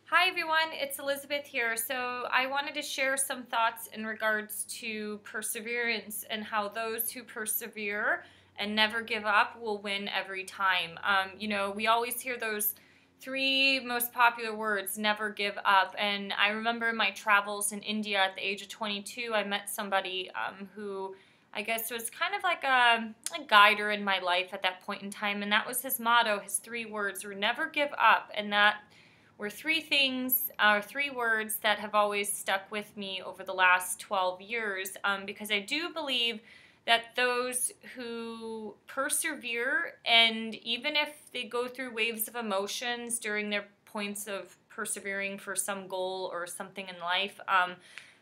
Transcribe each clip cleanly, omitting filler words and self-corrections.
Hi everyone, it's Elizabeth here. So I wanted to share some thoughts in regards to perseverance and how those who persevere and never give up will win every time. We always hear those three most popular words, never give up. And I remember in my travels in India at the age of 22, I met somebody who I guess was kind of like a guider in my life at that point in time. And that was his motto, his three words were never give up. And that were three words that have always stuck with me over the last 12 years because I do believe that those who persevere, and even if they go through waves of emotions during their points of persevering for some goal or something in life,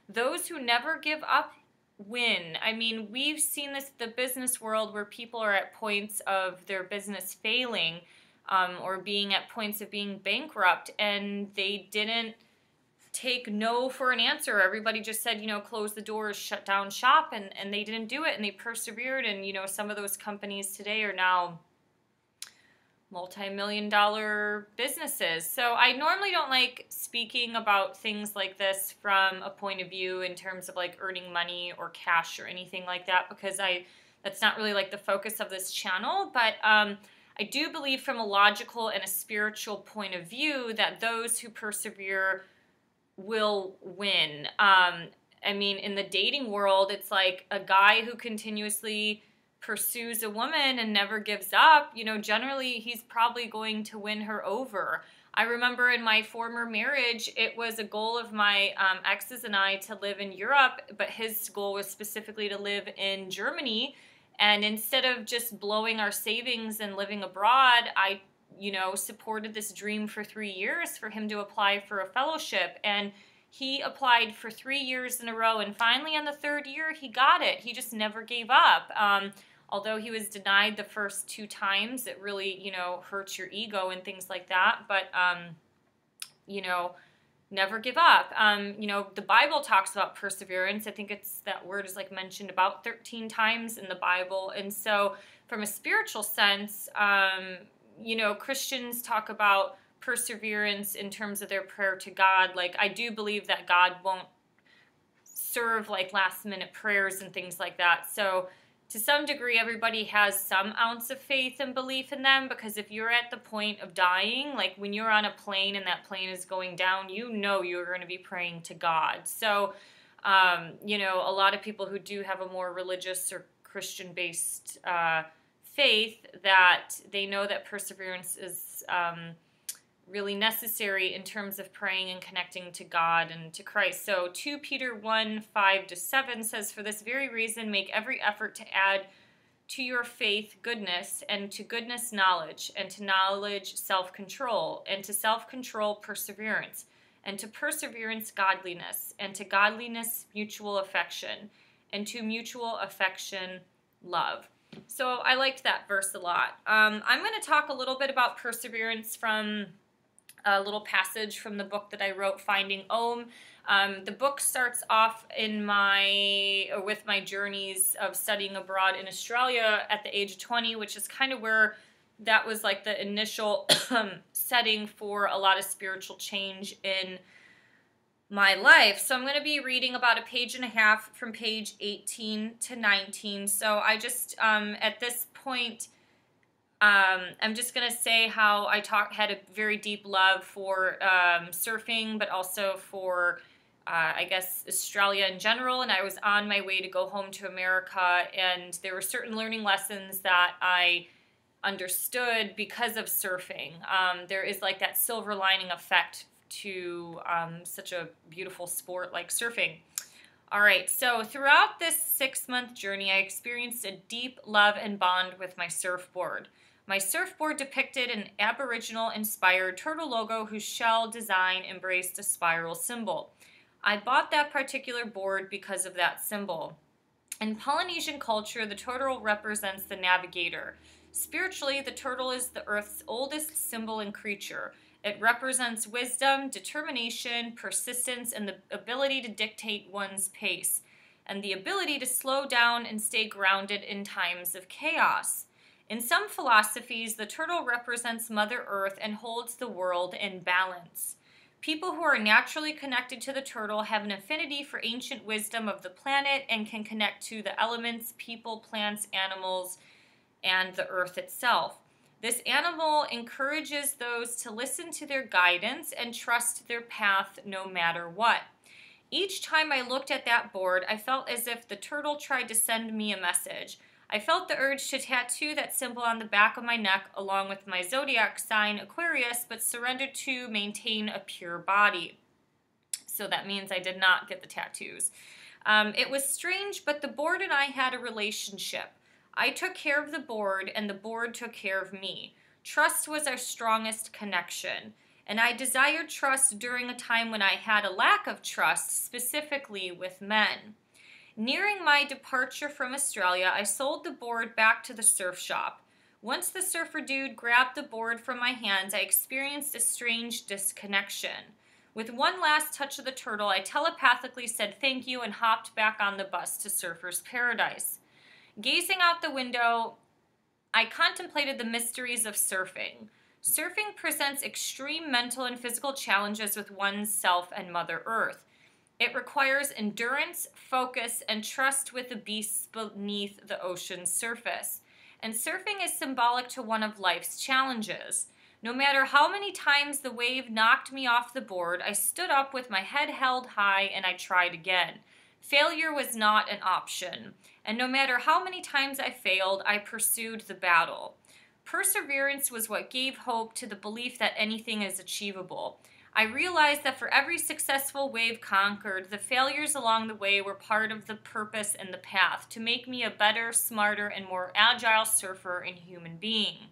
those who never give up win. I mean, we've seen this in the business world where people are at points of their business failing or being at points of being bankrupt, and they didn't take no for an answer. Everybody just said, close the doors, shut down shop, and they didn't do it, and they persevered. And, some of those companies today are now multi-million-dollar businesses. So I normally don't like speaking about things like this from a point of view in terms of like earning money or cash or anything like that, because that's not really like the focus of this channel. But I do believe from a logical and a spiritual point of view that those who persevere will win. In the dating world, it's like a guy who continuously pursues a woman and never gives up, generally he's probably going to win her over. I remember in my former marriage, it was a goal of my exes and I to live in Europe, but his goal was specifically to live in Germany. And instead of just blowing our savings and living abroad, I, supported this dream for 3 years for him to apply for a fellowship. And he applied for 3 years in a row. And finally, on the third year, he got it. He just never gave up. Although he was denied the first 2 times, it really, hurts your ego and things like that. But, never give up. The Bible talks about perseverance. I think that word is like mentioned about 13 times in the Bible. And so from a spiritual sense, Christians talk about perseverance in terms of their prayer to God. Like, I do believe that God won't serve like last minute prayers and things like that. So to some degree, everybody has some ounce of faith and belief in them, because if you're at the point of dying, like when you're on a plane and that plane is going down, you're going to be praying to God. So, a lot of people who do have a more religious or Christian-based faith, that they know that perseverance is really necessary in terms of praying and connecting to God and to Christ. So 2 Peter 1:5-7 says, "For this very reason, make every effort to add to your faith goodness, and to goodness knowledge, and to knowledge self-control, and to self-control perseverance, and to perseverance godliness, and to godliness mutual affection, and to mutual affection love." So I liked that verse a lot. I'm going to talk a little bit about perseverance from a little passage from the book that I wrote, Finding Om. The book starts off with my journeys of studying abroad in Australia at the age of 20, which is kind of where that was like the initial setting for a lot of spiritual change in my life. So I'm going to be reading about 1.5 pages from page 18 to 19. So I just, at this point, I'm just going to say how I had a very deep love for surfing, but also for, Australia in general. And I was on my way to go home to America, and there were certain learning lessons that I understood because of surfing. There is like that silver lining effect to such a beautiful sport like surfing. All right, so throughout this 6-month journey, I experienced a deep love and bond with my surfboard. My surfboard depicted an Aboriginal-inspired turtle logo whose shell design embraced a spiral symbol. I bought that particular board because of that symbol. In Polynesian culture, the turtle represents the navigator. Spiritually, the turtle is the Earth's oldest symbol and creature. It represents wisdom, determination, persistence, and the ability to dictate one's pace, and the ability to slow down and stay grounded in times of chaos. In some philosophies, the turtle represents Mother Earth and holds the world in balance. People who are naturally connected to the turtle have an affinity for ancient wisdom of the planet and can connect to the elements, people, plants, animals, and the earth itself. This animal encourages those to listen to their guidance and trust their path no matter what. Each time I looked at that board, I felt as if the turtle tried to send me a message. I felt the urge to tattoo that symbol on the back of my neck along with my zodiac sign, Aquarius, but surrendered to maintain a pure body. So that means I did not get the tattoos. It was strange, but the board and I had a relationship. I took care of the board, and the board took care of me. Trust was our strongest connection, and I desired trust during a time when I had a lack of trust, specifically with men. Nearing my departure from Australia, I sold the board back to the surf shop. Once the surfer dude grabbed the board from my hands, I experienced a strange disconnection. With one last touch of the turtle, I telepathically said thank you and hopped back on the bus to Surfer's Paradise. Gazing out the window, I contemplated the mysteries of surfing. Surfing presents extreme mental and physical challenges with oneself and Mother Earth. It requires endurance, focus, and trust with the beasts beneath the ocean's surface. And surfing is symbolic to one of life's challenges. No matter how many times the wave knocked me off the board, I stood up with my head held high and I tried again. Failure was not an option. And no matter how many times I failed, I pursued the battle. Perseverance was what gave hope to the belief that anything is achievable. I realized that for every successful wave conquered, the failures along the way were part of the purpose and the path to make me a better, smarter, and more agile surfer and human being.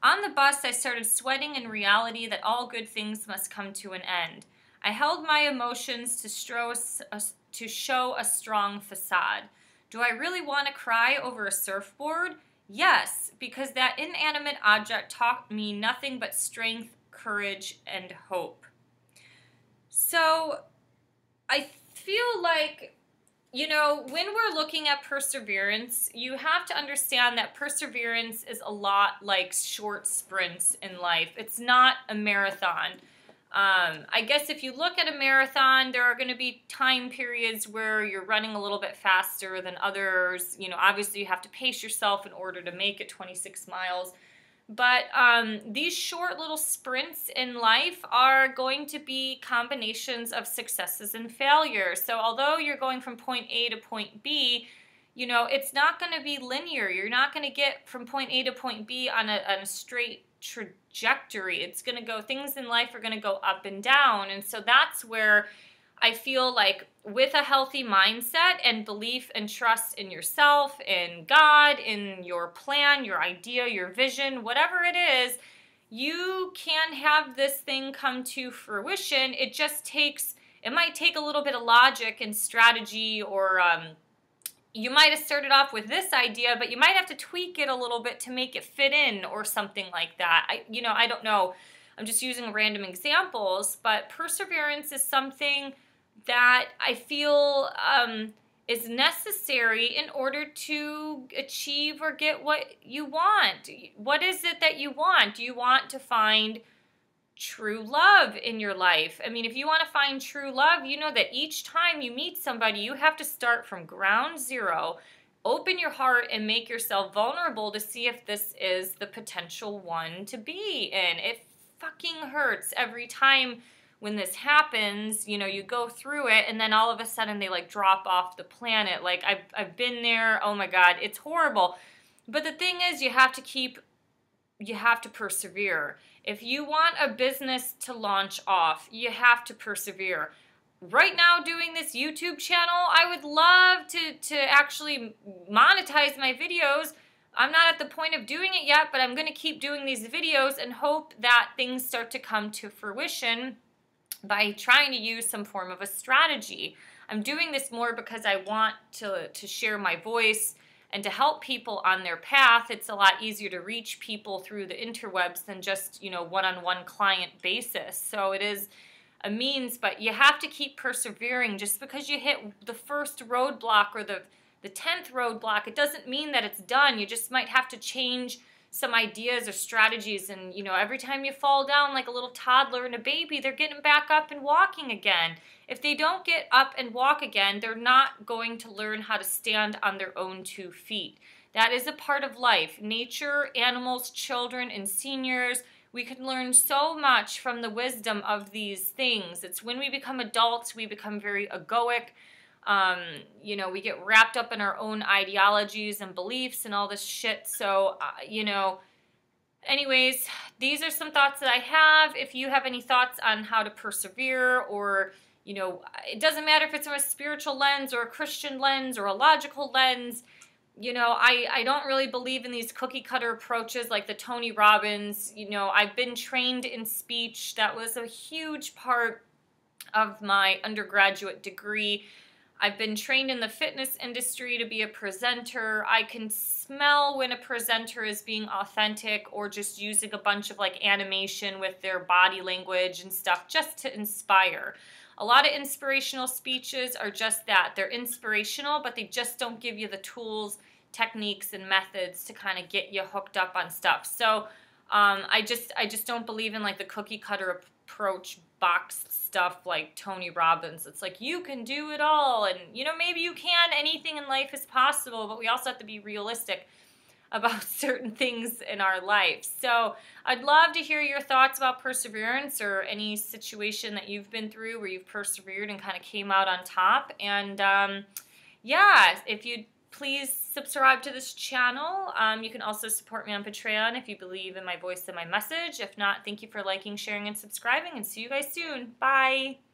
On the bus, I started sweating in reality that all good things must come to an end. I held my emotions to show a strong facade. Do I really want to cry over a surfboard? Yes, because that inanimate object taught me nothing but strength, courage, and hope. So I feel like, when we're looking at perseverance, you have to understand that perseverance is a lot like short sprints in life. It's not a marathon. I guess if you look at a marathon, there are going to be time periods where you're running a little bit faster than others. Obviously you have to pace yourself in order to make it 26 miles. But these short little sprints in life are going to be combinations of successes and failures. So although you're going from point A to point B, it's not going to be linear. You're not going to get from point A to point B on a straight trajectory. It's going to go, things in life are going to go up and down. And so that's where I feel like with a healthy mindset and belief and trust in yourself, in God, in your plan, your idea, your vision, whatever it is, you can have this thing come to fruition. It might take a little bit of logic and strategy, or you might have started off with this idea, but you might have to tweak it a little bit to make it fit in or something like that. I don't know. I'm just using random examples, but perseverance is something that I feel is necessary in order to achieve or get what you want. What is it that you want? Do you want to find true love in your life? I mean, if you want to find true love, you know that each time you meet somebody, you have to start from ground zero, open your heart, and make yourself vulnerable to see if this is the potential one to be in. It fucking hurts every time when this happens. You go through it and then all of a sudden they drop off the planet. I've been there. Oh my God, it's horrible. But the thing is, you have to persevere. If you want a business to launch off, you have to persevere. Right now, doing this YouTube channel, I would love to actually monetize my videos. I'm not at the point of doing it yet, but I'm going to keep doing these videos and hope that things start to come to fruition by trying to use some form of a strategy. I'm doing this more because I want to share my voice and to help people on their path. It's a lot easier to reach people through the interwebs than just, one-on-one client basis. So it is a means, but you have to keep persevering. Just because you hit the first roadblock or the 10th roadblock, it doesn't mean that it's done. You just might have to change some ideas or strategies. And, you know, every time you fall down like a little toddler and a baby, they're getting back up and walking again. If they don't get up and walk again, they're not going to learn how to stand on their own 2 feet. That is a part of life. Nature, animals, children, and seniors, we can learn so much from the wisdom of these things. It's when we become adults, we become very egoic. You know, we get wrapped up in our own ideologies and beliefs and all this shit. So, you know, anyways, these are some thoughts that I have. If you have any thoughts on how to persevere, or, you know, it doesn't matter if it's from a spiritual lens or a Christian lens or a logical lens. You know, I don't really believe in these cookie cutter approaches like the Tony Robbins. You know, I've been trained in speech. That was a huge part of my undergraduate degree. I've been trained in the fitness industry to be a presenter. I can smell when a presenter is being authentic or just using a bunch of like animation with their body language and stuff just to inspire. A lot of inspirational speeches are just that. They're inspirational, but they just don't give you the tools, techniques, and methods to kind of get you hooked up on stuff. So I just don't believe in like the cookie cutter approach boxed stuff like Tony Robbins. It's like, you can do it all, and you know, maybe you can. Anything in life is possible, but we also have to be realistic about certain things in our life. So I'd love to hear your thoughts about perseverance, or any situation that you've been through where you've persevered and kind of came out on top. And yeah, if you'd please subscribe to this channel. You can also support me on Patreon if you believe in my voice and my message. If not, thank you for liking, sharing, and subscribing, and see you guys soon. Bye!